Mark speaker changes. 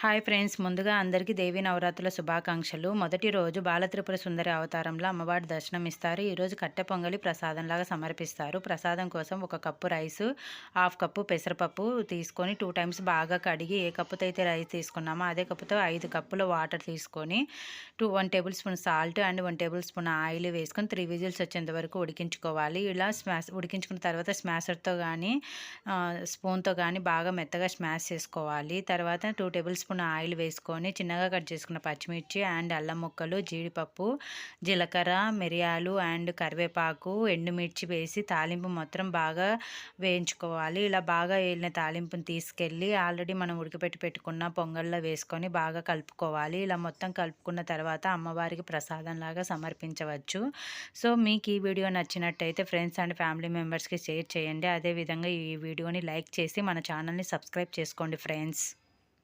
Speaker 1: Hi friends, ముందుగా అందరికీ దేవీ నవరాత్రుల శుభాకాంక్షలు. మొదటి రోజు బాలత్రిపుర సుందరి అవతారంలో అమ్మవారి దర్శనం ఇస్తారు. ఈరోజు కట్టె పొంగలి ప్రసాదంలాగా సమర్పిస్తారు. ప్రసాదం కోసం ఒక కప్పు రైసు, హాఫ్ కప్పు పెసరపప్పు తీసుకొని 2 టైమ్స్ బాగా కడిగి ఏ కప్పుతో అయితే రైస్ తీసుకున్నామో అదే కప్పుతో 5 కప్పుల వాటర్ తీసుకొని 1 table spoon salt and 1 table spoon oil వేసుకొని 3 విజిల్స్ వచ్చేంత వరకు ఉడికించుకోవాలి. ఇలా ఉడికించుకున్న తర్వాత స్మాషర్తో కానీ స్పూన్తో కానీ బాగా మెత్తగా స్మాష్ చేసుకోవాలి. తర్వాత 2 టేబుల్ స్పూన్ ఆయిల్ వేసుకొని చిన్నగా కట్ చేసుకున్న పచ్చిమిర్చి అండ్ అల్లం ముక్కలు, జీడిపప్పు, జీలకర్ర, మిరియాలు అండ్ కరివేపాకు, ఎండుమిర్చి వేసి తాలింపు మొత్తం బాగా వేయించుకోవాలి. ఇలా బాగా వేలిన తాలింపుని తీసుకెళ్ళి ఆల్రెడీ మనం ఉడకపెట్టి పెట్టుకున్న పొంగల్లో వేసుకొని బాగా కలుపుకోవాలి. ఇలా మొత్తం కలుపుకున్న తర్వాత అమ్మవారికి ప్రసాదంలాగా సమర్పించవచ్చు. సో మీకు ఈ వీడియో నచ్చినట్టయితే ఫ్రెండ్స్ అండ్ ఫ్యామిలీ మెంబర్స్కి షేర్ చేయండి. అదేవిధంగా ఈ వీడియోని లైక్ చేసి మన ఛానల్ని సబ్స్క్రైబ్ చేసుకోండి ఫ్రెండ్స్.